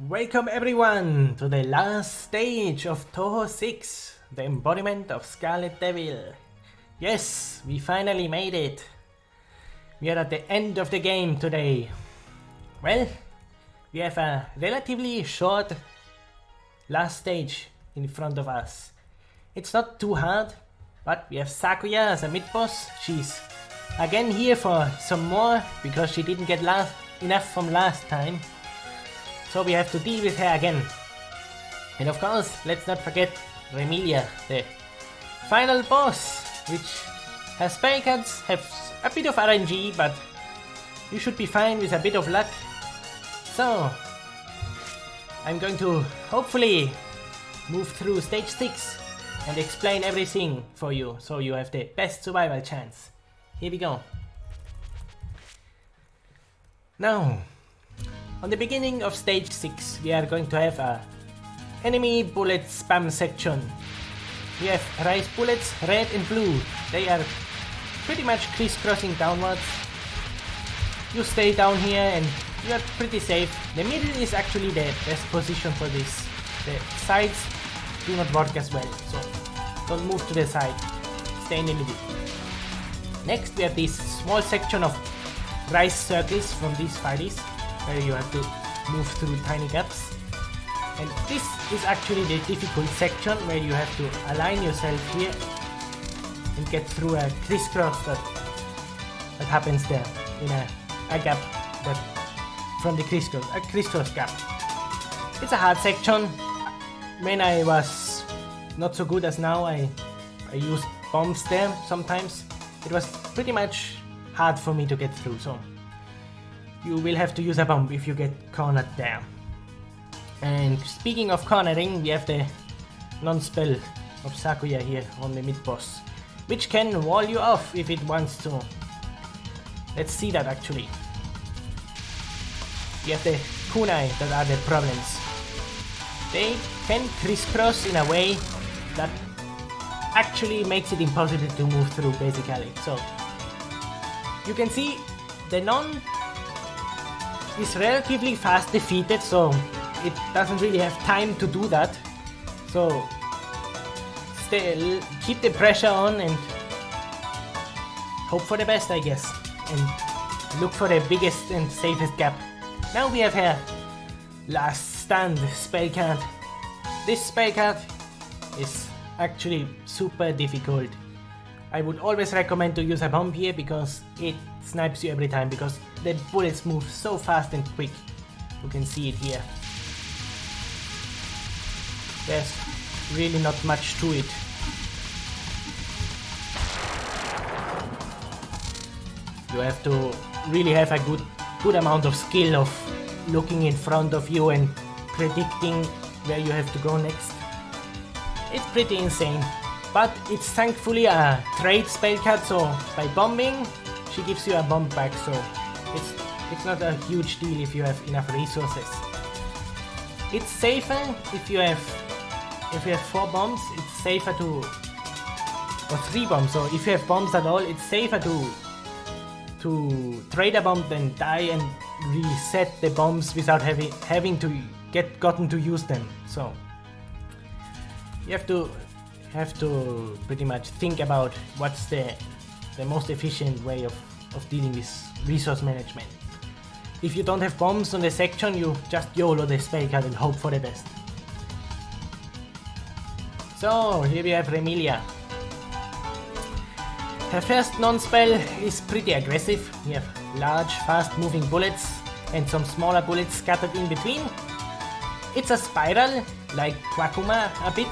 Welcome everyone to the last stage of Touhou 6, the embodiment of Scarlet Devil. Yes, we finally made it. We are at the end of the game today. Well, we have a relatively short last stage in front of us. It's not too hard, but we have Sakuya as a mid-boss. She's again here for some more because she didn't get enough from last time. So we have to deal with her again. And of course, let's not forget Remilia, the final boss, which her spell cards have a bit of RNG, but you should be fine with a bit of luck. So, I'm going to hopefully move through stage 6 and explain everything for you, so you have the best survival chance. Here we go. Now, on the beginning of stage 6, we are going to have a enemy bullet spam section. We have rice bullets, red and blue. They are pretty much crisscrossing downwards. You stay down here and you are pretty safe. The middle is actually the best position for this. The sides do not work as well, so don't move to the side. Stay in the middle. Next we have this small section of rice circles from these fighties, where you have to move through tiny gaps. And this is actually the difficult section, where you have to align yourself here and get through a crisscross that happens there in a gap that from the crisscross gap. It's a hard section. When I was not so good as now, I used bombs there sometimes. It was pretty much hard for me to get through, so you will have to use a bomb if you get cornered there. And speaking of cornering, we have the non-spell of Sakuya here on the mid-boss, which can wall you off if it wants to. Let's see that actually. We have the kunai that are the problems. They can crisscross in a way that actually makes it impossible to move through basically. So you can see the non is relatively fast defeated, so it doesn't really have time to do that. So keep the pressure on and hope for the best, I guess, and look for the biggest and safest gap. Now we have here Last Stand spell card. This spell card is actually super difficult. I would always recommend to use a bomb here because it snipes you every time, because the bullets move so fast and quick. You can see it here. There's really not much to it. You have to really have a good amount of skill of looking in front of you and predicting where you have to go next. It's pretty insane. But it's thankfully a trade spell card, so by bombing, she gives you a bomb back, so it's not a huge deal if you have enough resources. It's safer if you have 4 bombs, it's safer to, or 3 bombs, so if you have bombs at all, it's safer to trade a bomb than die and reset the bombs without having to gotten to use them. So you have to pretty much think about what's the most efficient way of dealing with resource management. If you don't have bombs on the section, you just YOLO the spell card and hope for the best. So here we have Remilia. Her first non-spell is pretty aggressive. We have large, fast-moving bullets and some smaller bullets scattered in between. It's a spiral, like Kwakuma a bit.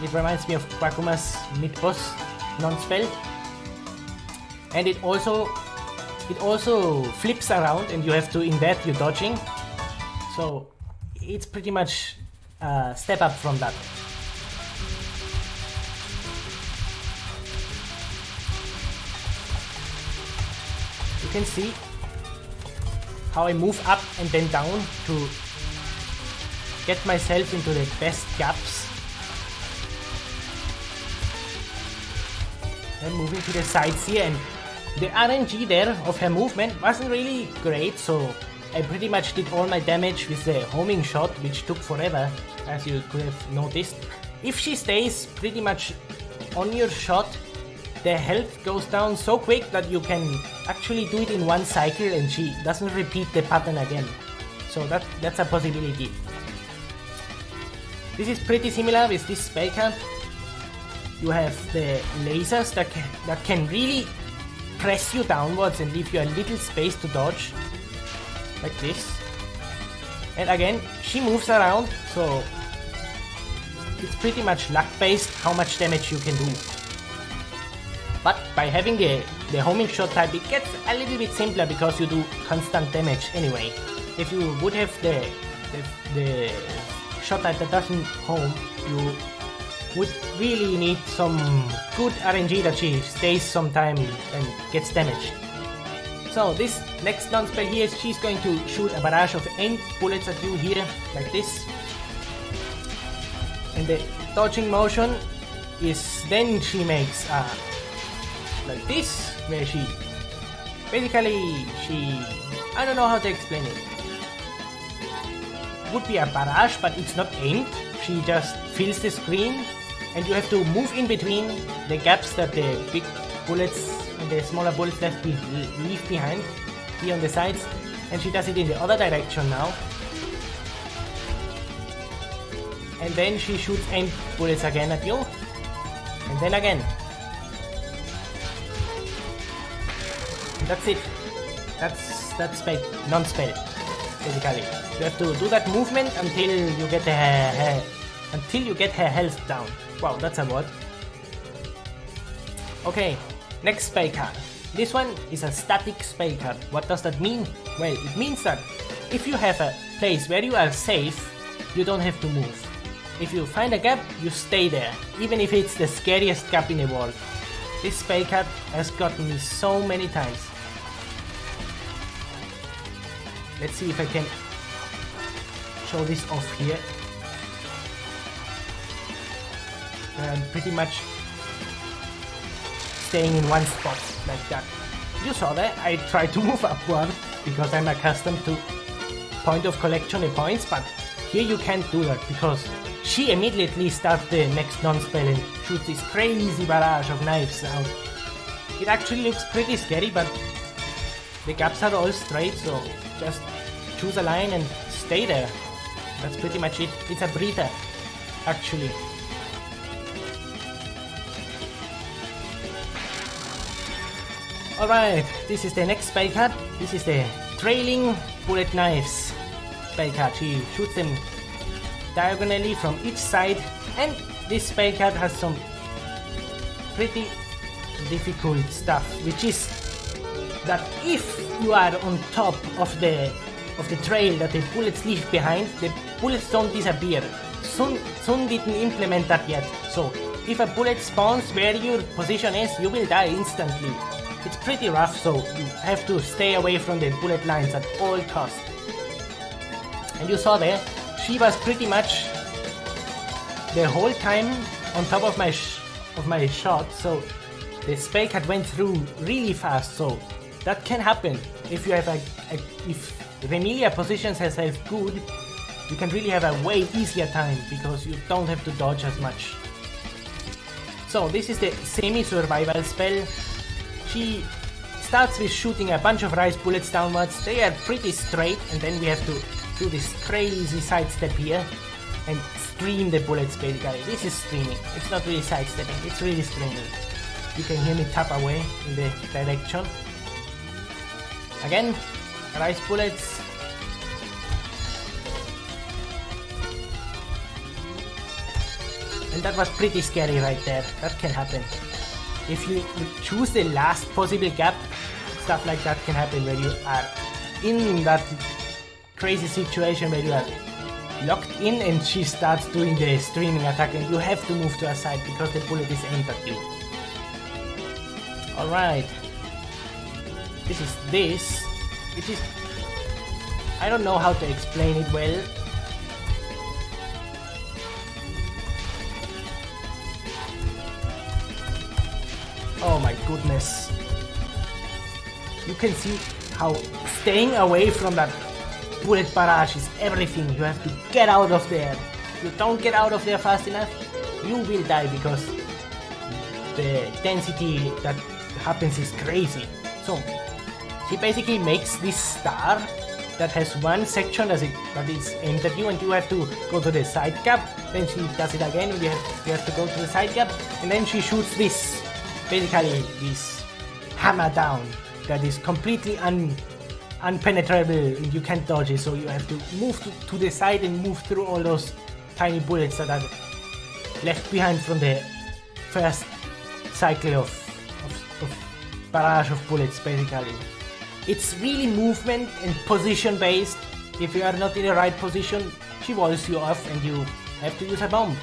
It reminds me of Kwakuma's mid-boss non-spell. And it also flips around and you have to invert your dodging. So it's pretty much a step up from that. You can see how I move up and then down to get myself into the best gaps. Then moving to the sides here, and the RNG there of her movement wasn't really great, so I pretty much did all my damage with the homing shot, which took forever, as you could have noticed. If she stays pretty much on your shot, the health goes down so quick that you can actually do it in one cycle and she doesn't repeat the pattern again. So that's a possibility. This is pretty similar with this spell card. You have the lasers that can really press you downwards and leave you a little space to dodge, like this. And again, she moves around, so it's pretty much luck based how much damage you can do. But by having the homing shot type, it gets a little bit simpler because you do constant damage anyway. If you would have the shot type that doesn't home, you would really need some good RNG that she stays some time and gets damaged. So this next non-spell here, she's going to shoot a barrage of aimed bullets at you here, like this. And the dodging motion is then she makes like this, where she basically I don't know how to explain it. Would be a barrage, but it's not aimed. She just fills the screen and you have to move in between the gaps that the big bullets and the smaller bullets leave behind here on the sides, and she does it in the other direction now. And then she shoots aimed bullets again at you, and then again. And that's it. That's spell, non-spell, basically. You have to do that movement until you get her health down. Wow, that's a lot. Okay, next spell card. This one is a static spell card. What does that mean? Well, it means that if you have a place where you are safe, you don't have to move. If you find a gap, you stay there, even if it's the scariest gap in the world. This spell card has gotten me so many times. Let's see if I can show this off here. I'm pretty much staying in one spot like that. You saw that? I tried to move upward because I'm accustomed to point of collection of points, but here you can't do that because she immediately starts the next non-spell and shoots this crazy barrage of knives out. It actually looks pretty scary, but the gaps are all straight, so just choose a line and stay there. That's pretty much it. It's a breather, actually. Alright, this is the next spell card. This is the trailing bullet knives spell card. She shoots them diagonally from each side, and this spell card has some pretty difficult stuff, which is that if you are on top of the trail that the bullets leave behind, the bullets don't disappear. Sun didn't implement that yet, so if a bullet spawns where your position is, you will die instantly. It's pretty rough, so you have to stay away from the bullet lines at all costs. And you saw there, she was pretty much the whole time on top of my shot, so the spell card went through really fast. So that can happen if you have if Remilia positions herself good. You can really have a way easier time because you don't have to dodge as much. So this is the semi-survival spell. She starts with shooting a bunch of rice bullets downwards. They are pretty straight, and then we have to do this crazy sidestep here and stream the bullets basically. This is streaming. It's not really sidestepping, it's really streaming. You can hear me tap away in the direction. Again, rice bullets. And that was pretty scary right there. That can happen. If you choose the last possible gap, stuff like that can happen where you are in that crazy situation where you are locked in and she starts doing the streaming attack and you have to move to a side because the bullet is aimed at you. Alright. This is this. Which is... I don't know how to explain it well. Oh my goodness. You can see how staying away from that bullet barrage is everything. You have to get out of there. If you don't get out of there fast enough, you will die because the density that happens is crazy. So he basically makes this star that has one section that is aimed at you, and you have to go to the side gap. Then she does it again, and you have to go to the side gap, and then she shoots this, basically this hammer down that is completely unpenetrable, and you can't dodge it. So you have to move to the side and move through all those tiny bullets that are left behind from the first cycle of barrage of bullets, basically. It's really movement and position based. If you are not in the right position, she walls you off and you have to use a bomb.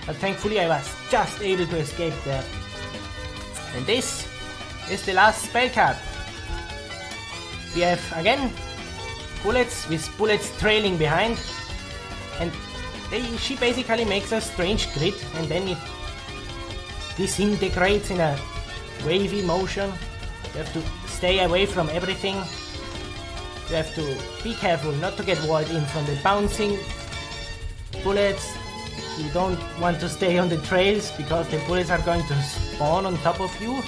But thankfully I was just able to escape there. And this is the last spell card. We have again bullets with bullets trailing behind, and she basically makes a strange grid, and then it disintegrates in a wavy motion. You have to stay away from everything. You have to be careful not to get walled in from the bouncing bullets. You don't want to stay on the trails because the bullets are going to spawn on top of you.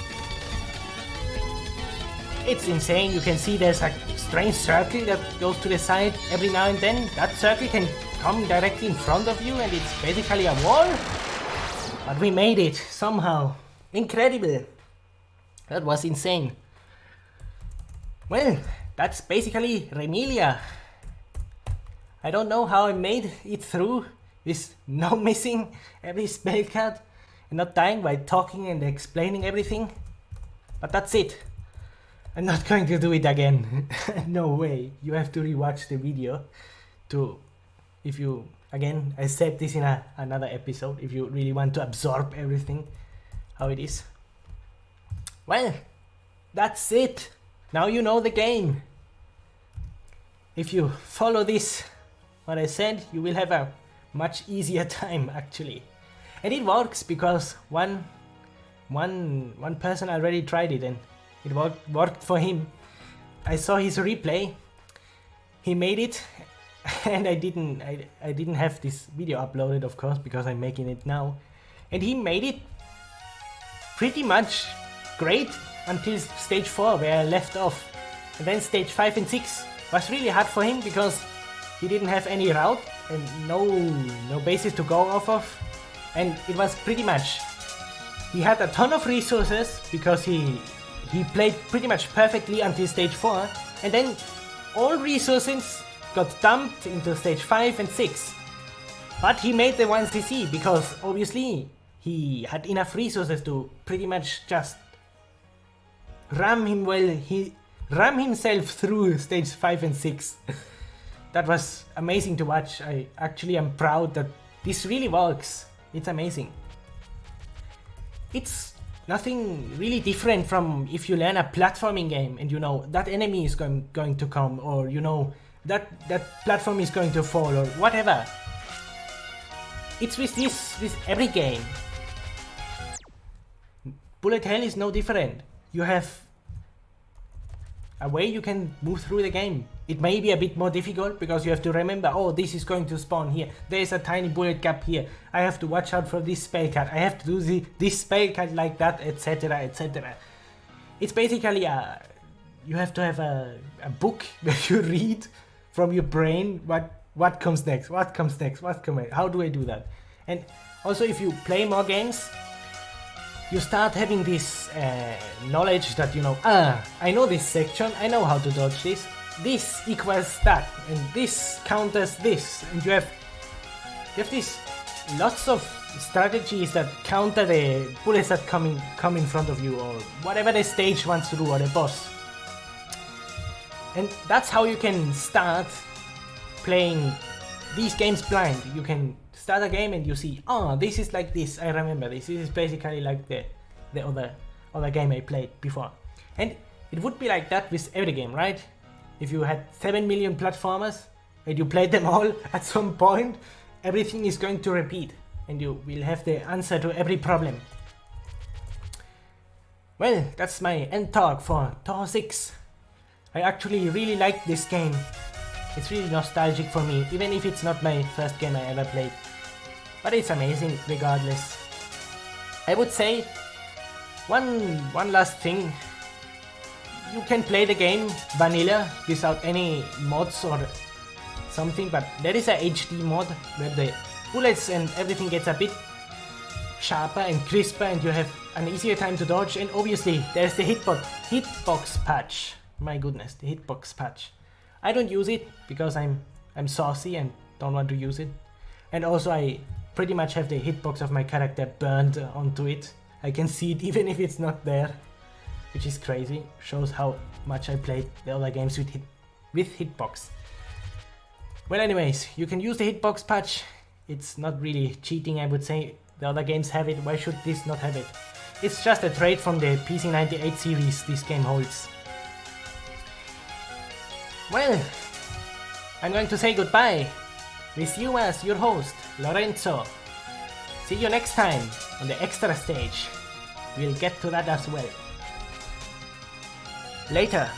It's insane. You can see there's a strange circle that goes to the side every now and then. That circle can come directly in front of you, and it's basically a wall. But we made it somehow. Incredible. That was insane. Well, that's basically Remilia. I don't know how I made it through with no missing every spell card and not dying by talking and explaining everything. But that's it. I'm not going to do it again. No way. You have to rewatch the video to, if you, again, I said this in another episode, if you really want to absorb everything, how it is. Well, that's it. Now you know the game. If you follow this, what I said, you will have a much easier time actually. And it works because one person already tried it and it worked for him. I saw his replay. He made it, and I didn't have this video uploaded, of course, because I'm making it now. And he made it pretty much great until stage 4, where I left off. And then stage 5 and 6 was really hard for him because he didn't have any route and no basis to go off of. And it was pretty much, he had a ton of resources because he played pretty much perfectly until stage 4, and then all resources got dumped into stage 5 and 6. But he made the 1cc because obviously he had enough resources to pretty much just ram himself through stage 5 and 6. That was amazing to watch. I actually am proud that this really works. It's amazing. It's nothing really different from if you learn a platforming game and you know that enemy is going to come, or you know that platform is going to fall, or whatever. It's with every game. Bullet Hell is no different. You have a way you can move through the game. It may be a bit more difficult because you have to remember, oh, this is going to spawn here. There's a tiny bullet gap here. I have to watch out for this spell card. I have to do this spell card like that, etc, etc. It's basically you have to have a book where you read from your brain what comes next, how do I do that? And also if you play more games, you start having this knowledge that, you know, I know this section, I know how to dodge this. This equals that, and this counters this, and you have these lots of strategies that counter the bullets that come in front of you, or whatever the stage wants to do, or the boss. And that's how you can start playing these games blind. You can start a game and you see, oh, this is like this, I remember this. This is basically like the other game I played before. And it would be like that with every game, right? If you had 7 million platformers and you played them all at some point, everything is going to repeat and you will have the answer to every problem. Well, that's my end talk for Touhou 6. I actually really liked this game. It's really nostalgic for me, even if it's not my first game I ever played. But it's amazing regardless. I would say one last thing. You can play the game vanilla without any mods or something, but there is a HD mod where the bullets and everything gets a bit sharper and crisper and you have an easier time to dodge, and obviously there's the hitbox patch. My goodness, the hitbox patch. I don't use it because I'm saucy and don't want to use it. And also I pretty much have the hitbox of my character burned onto it. I can see it even if it's not there, which is crazy. Shows how much I played the other games with hitbox. Well, anyways, you can use the hitbox patch. It's not really cheating, I would say. The other games have it, why should this not have it? It's just a trait from the PC98 series this game holds. Well, I'm going to say goodbye. With you as your host, Lorenzo. See you next time on the extra stage. We'll get to that as well. Later.